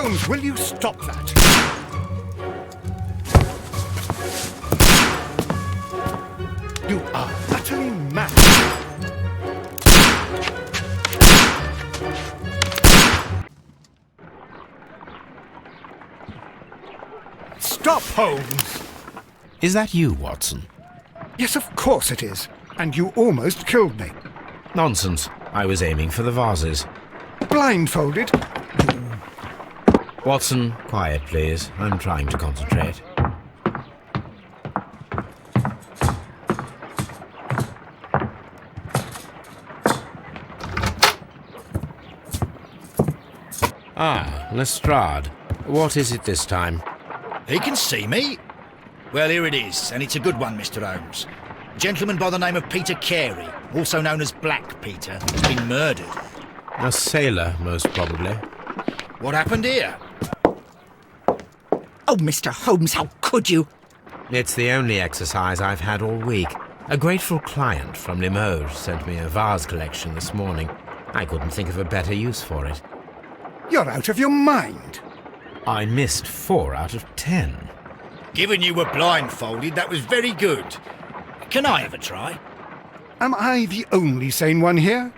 Holmes, will you stop that? You are utterly mad. Stop, Holmes! Is that you, Watson? Yes, of course it is. And you almost killed me. Nonsense. I was aiming for the vases. Blindfolded? Watson, quiet, please. I'm trying to concentrate. Ah, Lestrade. What is it this time? He can see me. Well, here it is, and it's a good one, Mr. Holmes. A gentleman by the name of Peter Carey, also known as Black Peter, has been murdered. A sailor, most probably. What happened here? Oh, Mr. Holmes, how could you? It's the only exercise I've had all week. A grateful client from Limoges sent me a vase collection this morning. I couldn't think of a better use for it. You're out of your mind. I missed 4 out of 10. Given you were blindfolded, that was very good. Can I have a try? Am I the only sane one here?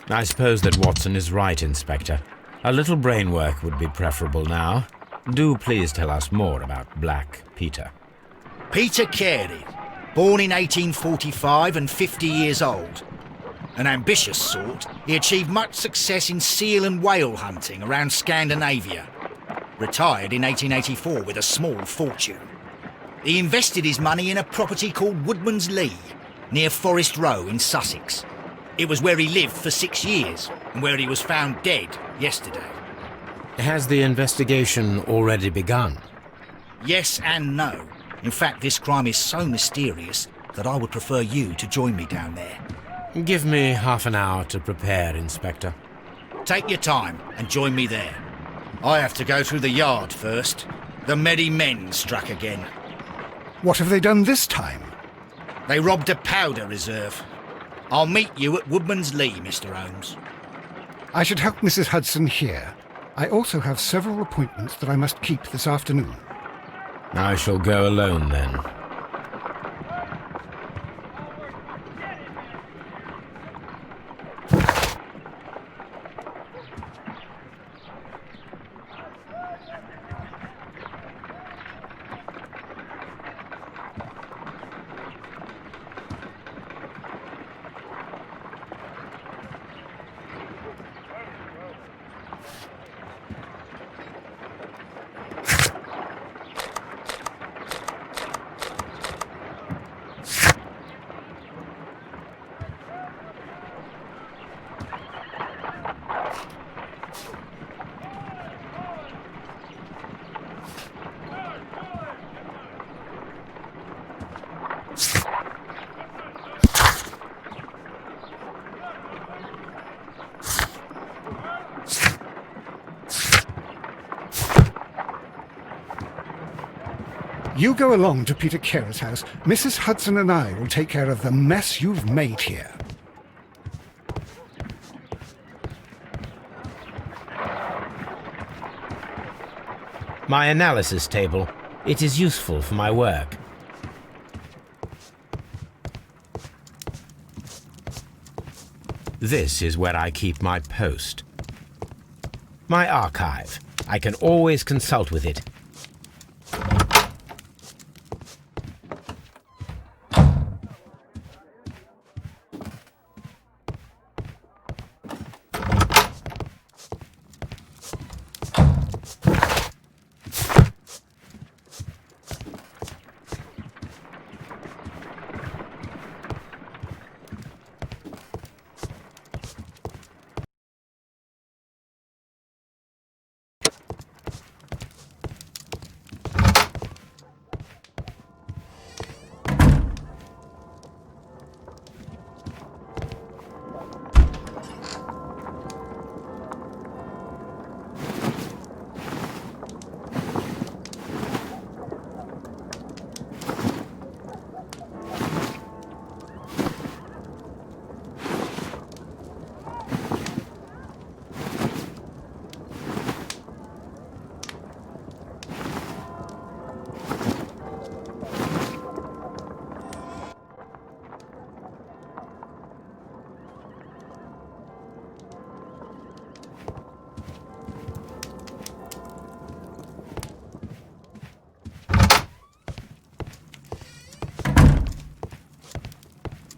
I suppose that Watson is right, Inspector. A little brain work would be preferable now. Do please tell us more about Black Peter. Peter Carey, born in 1845 and 50 years old. An ambitious sort, he achieved much success in seal and whale hunting around Scandinavia. Retired in 1884 with a small fortune. He invested his money in a property called Woodman's Lee, near Forest Row in Sussex. It was where he lived for 6 years, and where he was found dead yesterday. Has the investigation already begun? Yes and no. In fact, this crime is so mysterious that I would prefer you to join me down there. Give me half an hour to prepare, Inspector. Take your time and join me there. I have to go through the yard first. The Merry Men struck again. What have they done this time? They robbed a powder reserve. I'll meet you at Woodman's Lee, Mr. Holmes. I should help Mrs. Hudson here. I also have several appointments that I must keep this afternoon. I shall go alone, then. You go along to Peter Carey's house. Mrs. Hudson and I will take care of the mess you've made here. My analysis table. It is useful for my work. This is where I keep my post. My archive. I can always consult with it.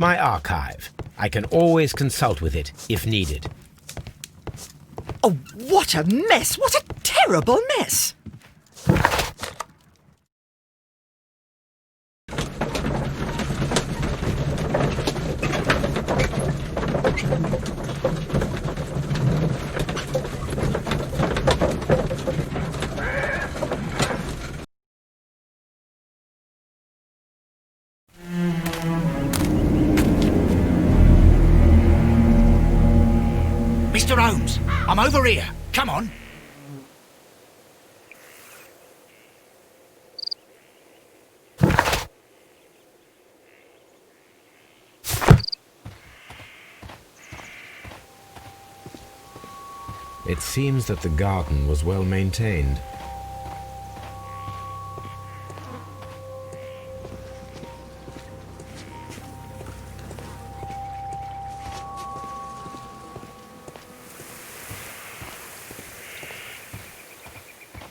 My archive. I can always consult with it if needed. Oh, what a mess! What a terrible mess! Mr. Holmes, I'm over here. Come on. It seems that the garden was well maintained.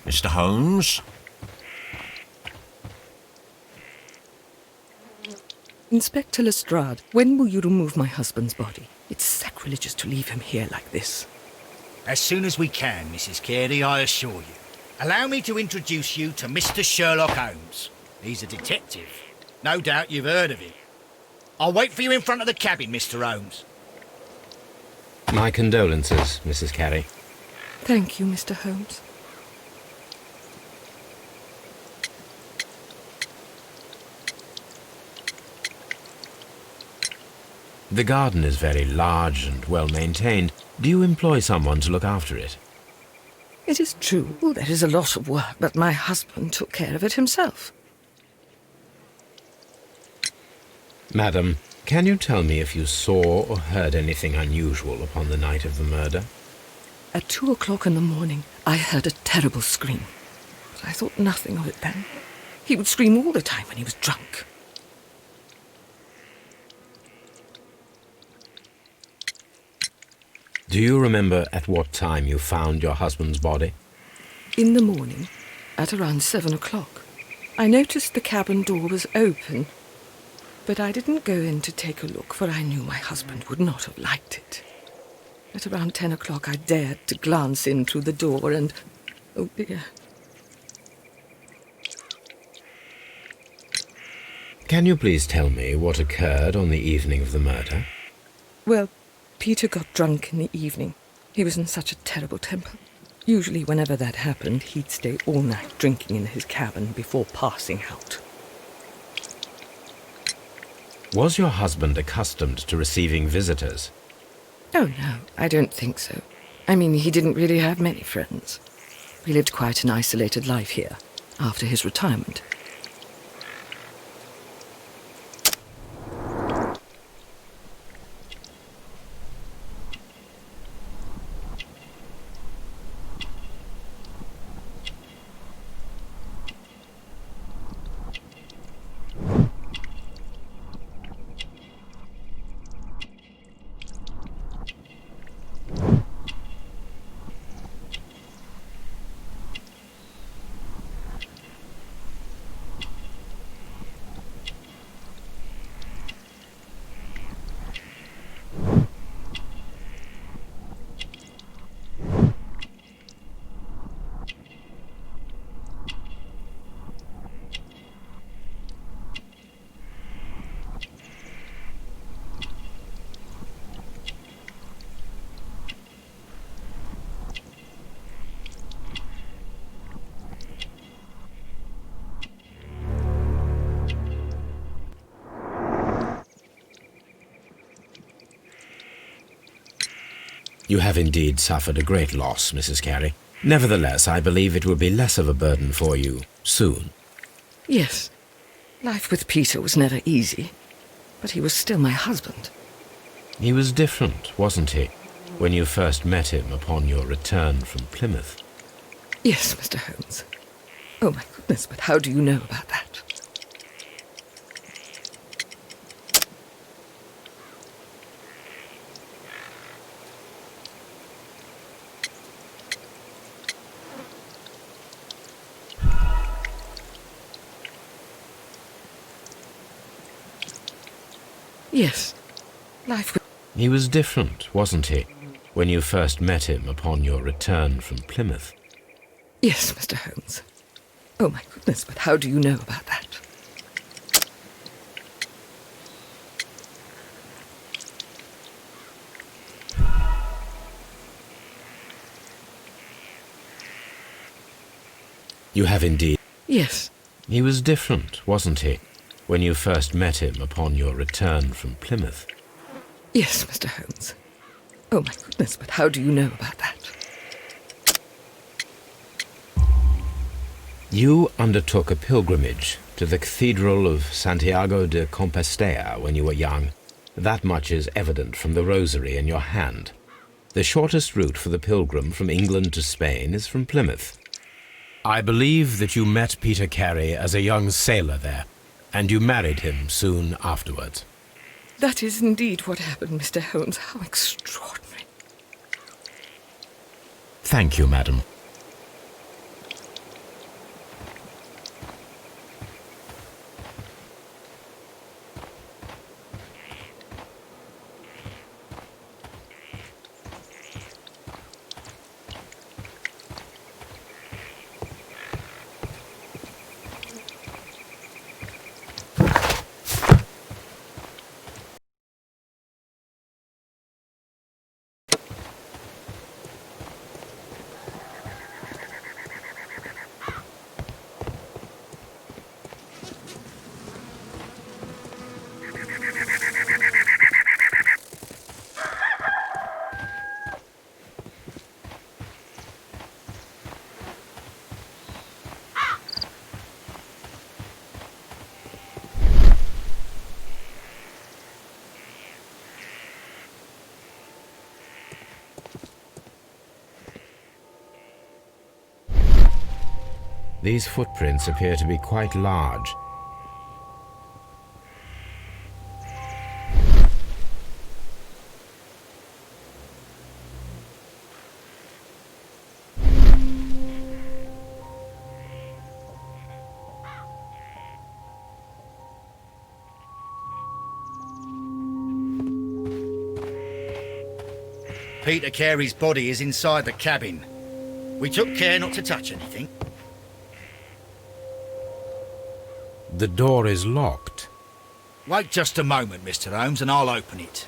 Mr. Holmes? Inspector Lestrade, when will you remove my husband's body? It's sacrilegious to leave him here like this. As soon as we can, Mrs. Carey, I assure you. Allow me to introduce you to Mr. Sherlock Holmes. He's a detective. No doubt you've heard of him. I'll wait for you in front of the cabin, Mr. Holmes. My condolences, Mrs. Carey. Thank you, Mr. Holmes. The garden is very large and well maintained. Do you employ someone to look after it? It is true, there is a lot of work, but my husband took care of it himself. Madam, can you tell me if you saw or heard anything unusual upon the night of the murder? At 2 o'clock in the morning, I heard a terrible scream. But I thought nothing of it then. He would scream all the time when he was drunk. Do you remember at what time you found your husband's body? In the morning, at around 7 o'clock, I noticed the cabin door was open, but I didn't go in to take a look, for I knew my husband would not have liked it. At around 10 o'clock, I dared to glance in through the door and... oh dear. Can you please tell me what occurred on the evening of the murder? Well, Peter got drunk in the evening. He was in such a terrible temper. Usually whenever that happened, he'd stay all night drinking in his cabin before passing out. Was your husband accustomed to receiving visitors? Oh, no, I don't think so. I mean, he didn't really have many friends. He lived quite an isolated life here, after his retirement. You have indeed suffered a great loss, Mrs. Carey. Nevertheless, I believe it will be less of a burden for you soon. Yes, life with Peter was never easy, but he was still my husband. He was different, wasn't he, when you first met him upon your return from Plymouth? Yes, Mr. Holmes. Oh, my goodness, but how do you know about that? Yes. Life was... He was different, wasn't he, when you first met him upon your return from Plymouth? Yes, Mr. Holmes. Oh, my goodness, but how do you know about that? You have indeed. Yes. He was different, wasn't he, when you first met him upon your return from Plymouth? Yes, Mr. Holmes. Oh, my goodness, but how do you know about that? You undertook a pilgrimage to the Cathedral of Santiago de Compostela when you were young. That much is evident from the rosary in your hand. The shortest route for the pilgrim from England to Spain is from Plymouth. I believe that you met Peter Carey as a young sailor there, and you married him soon afterwards. That is indeed what happened, Mr. Holmes. How extraordinary. Thank you, madam. These footprints appear to be quite large. Peter Carey's body is inside the cabin. We took care not to touch anything. The door is locked. Wait just a moment, Mr. Holmes, and I'll open it.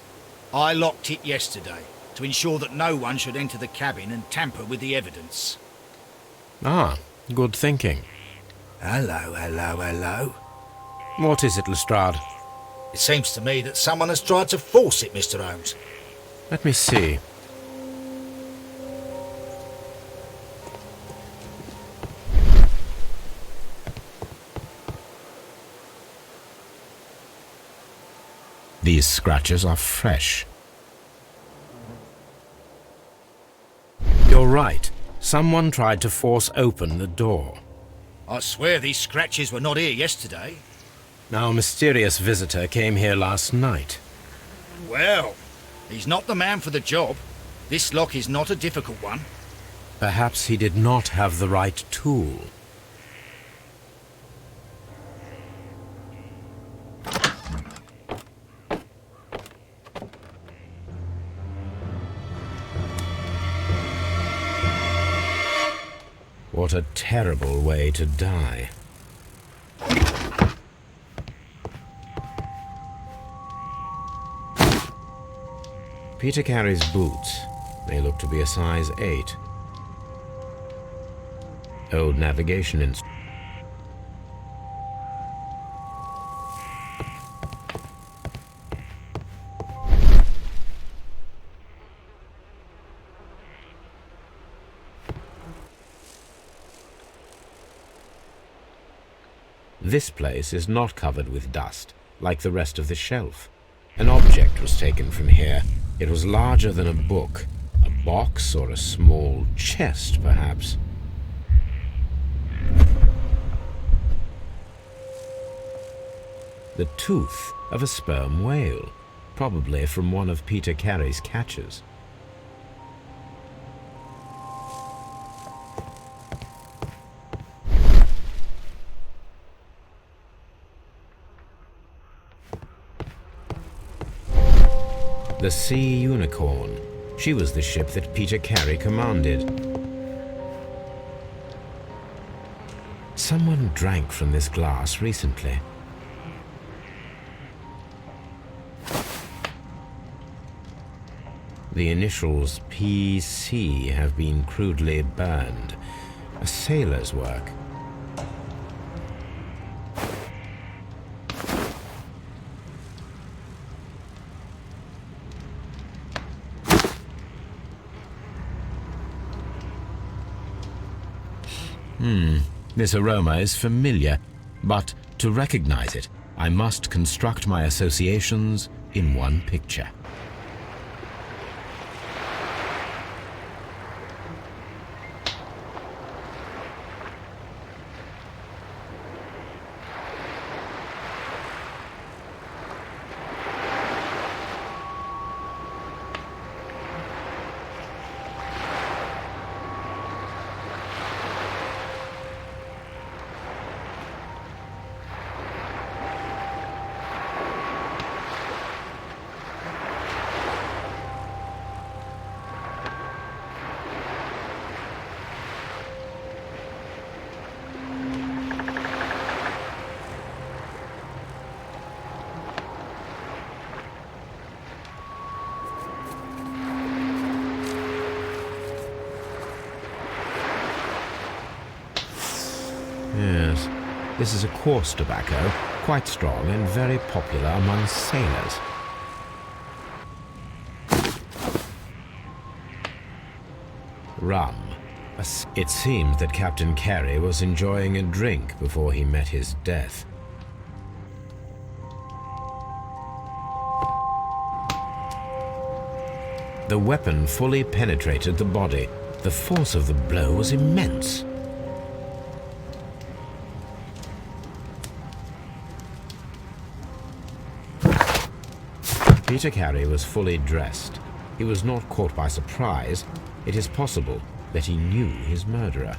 I locked it yesterday to ensure that no one should enter the cabin and tamper with the evidence. Ah, good thinking. Hello, hello, hello. What is it, Lestrade? It seems to me that someone has tried to force it, Mr. Holmes. Let me see. These scratches are fresh. You're right. Someone tried to force open the door. I swear these scratches were not here yesterday. Our mysterious visitor came here last night. Well, he's not the man for the job. This lock is not a difficult one. Perhaps he did not have the right tool. What a terrible way to die. Peter Carey's boots. They look to be a size 8. Old navigation instrument. This place is not covered with dust, like the rest of the shelf. An object was taken from here. It was larger than a book, a box or a small chest, perhaps. The tooth of a sperm whale, probably from one of Peter Carey's catches. The Sea Unicorn. She was the ship that Peter Carey commanded. Someone drank from this glass recently. The initials PC have been crudely burned. A sailor's work. This aroma is familiar, but to recognize it, I must construct my associations in one picture. Yes, this is a coarse tobacco, quite strong and very popular among sailors. Rum. It seemed that Captain Carey was enjoying a drink before he met his death. The weapon fully penetrated the body. The force of the blow was immense. Peter Carey was fully dressed. He was not caught by surprise. It is possible that he knew his murderer.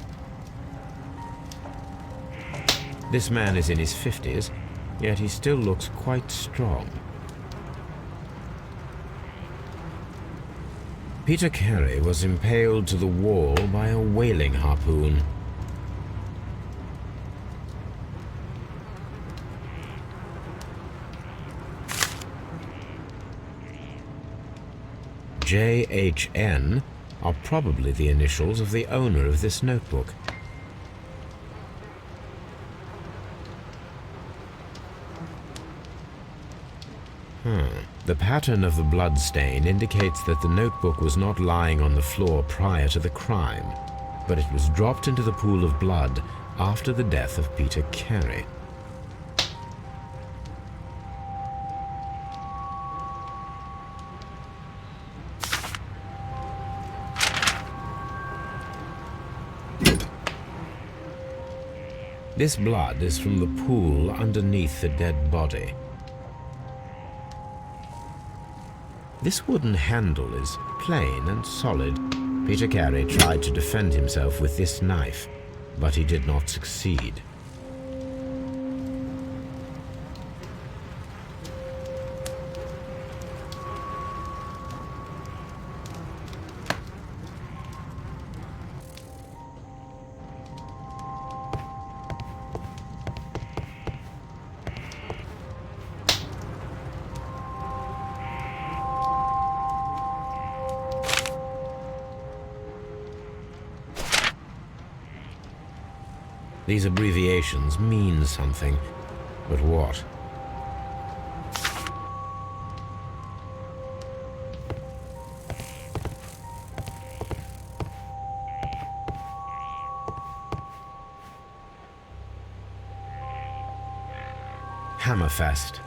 This man is in his 50s, yet he still looks quite strong. Peter Carey was impaled to the wall by a whaling harpoon. JHN are probably the initials of the owner of this notebook. The pattern of the blood stain indicates that the notebook was not lying on the floor prior to the crime, but it was dropped into the pool of blood after the death of Peter Carey. This blood is from the pool underneath the dead body. This wooden handle is plain and solid. Peter Carey tried to defend himself with this knife, but he did not succeed. These abbreviations mean something, but what? Hammerfest.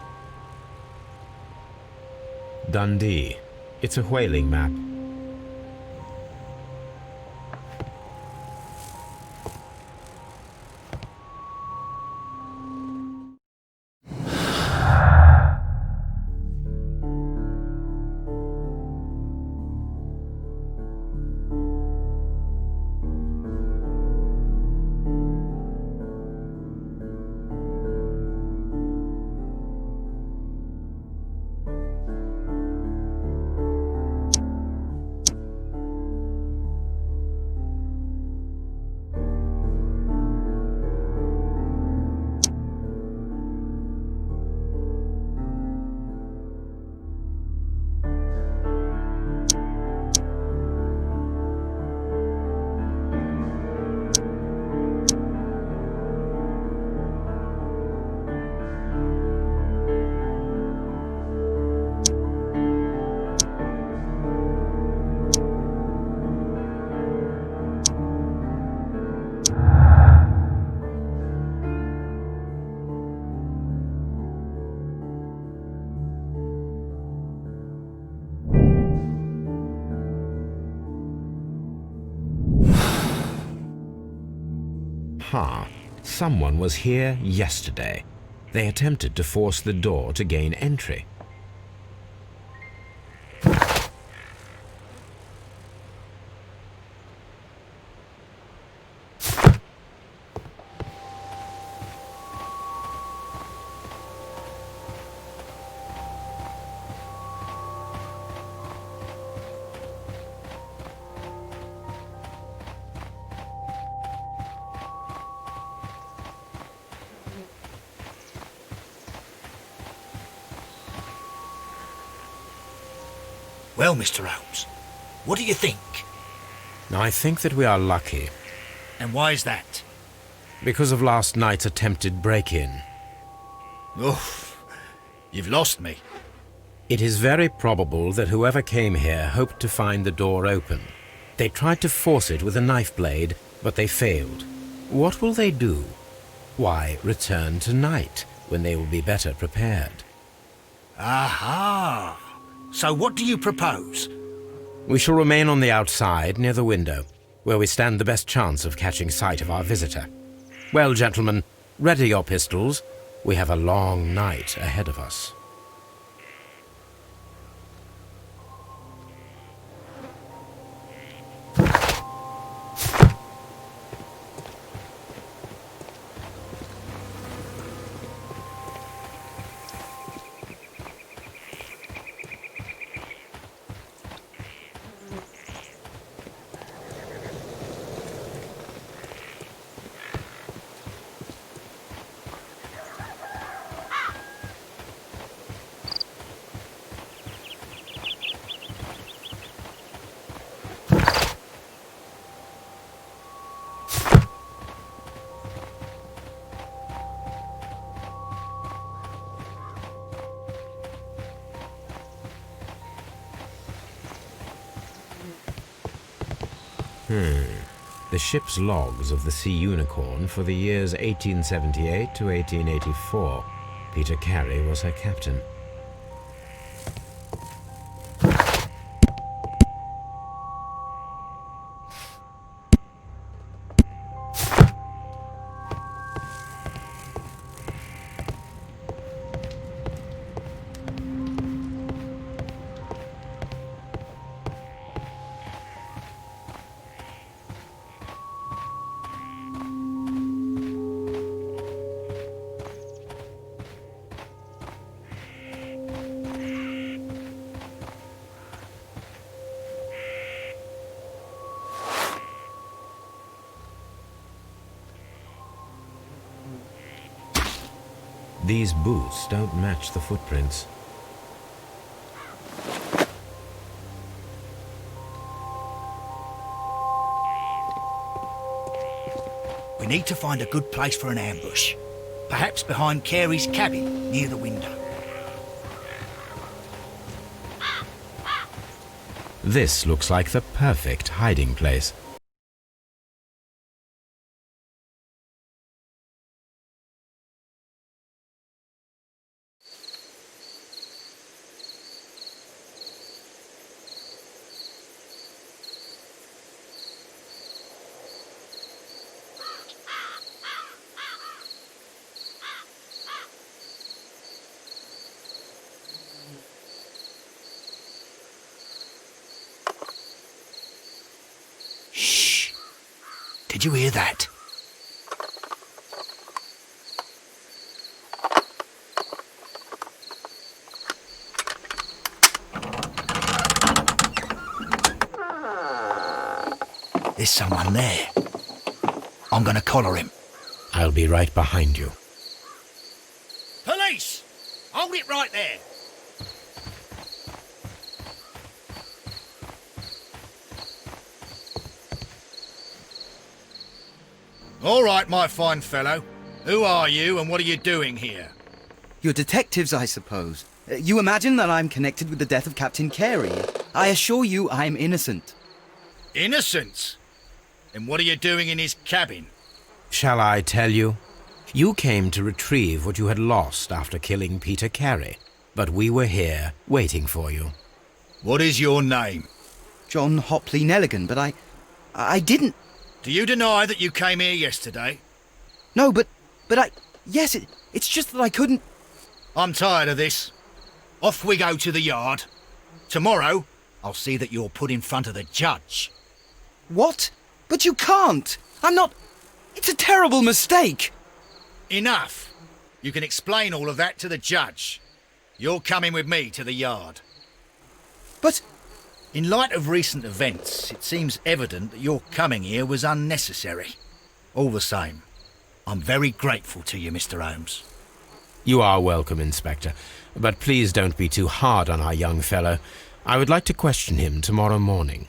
Dundee. It's a whaling map. Aha! Someone was here yesterday. They attempted to force the door to gain entry. Well, Mr. Holmes, what do you think? I think that we are lucky, And why is that? because of last night's attempted break-in. Oof, you've lost me. It is very probable that whoever came here hoped to find the door open. They tried to force it with a knife blade, but they failed. What will they do? Why, return tonight, when they will be better prepared. Aha! So what do you propose? We shall remain on the outside, near the window, where we stand the best chance of catching sight of our visitor. Well, gentlemen, ready your pistols. We have a long night ahead of us. The ship's logs of the Sea Unicorn for the years 1878 to 1884. Peter Carey was her captain. These boots don't match the footprints. We need to find a good place for an ambush. Perhaps behind Carey's cabin, near the window. This looks like the perfect hiding place. Shh! Did you hear that? There's someone there. I'm gonna collar him. I'll be right behind you. Police! Hold it right there. All right, my fine fellow. Who are you and what are you doing here? You're detectives, I suppose. You imagine that I'm connected with the death of Captain Carey. I assure you I'm innocent. Innocent? And what are you doing in his cabin? Shall I tell you? You came to retrieve what you had lost after killing Peter Carey, but we were here waiting for you. What is your name? John Hopley Nelligan, but I didn't... Do you deny that you came here yesterday? No, but I... Yes, it's just that I couldn't... I'm tired of this. Off we go to the yard. Tomorrow, I'll see that you're put in front of the judge. What? But you can't! I'm not... It's a terrible mistake! Enough. You can explain all of that to the judge. You're coming with me to the yard. But... In light of recent events, it seems evident that your coming here was unnecessary. All the same, I'm very grateful to you, Mr. Holmes. You are welcome, Inspector. But please don't be too hard on our young fellow. I would like to question him tomorrow morning.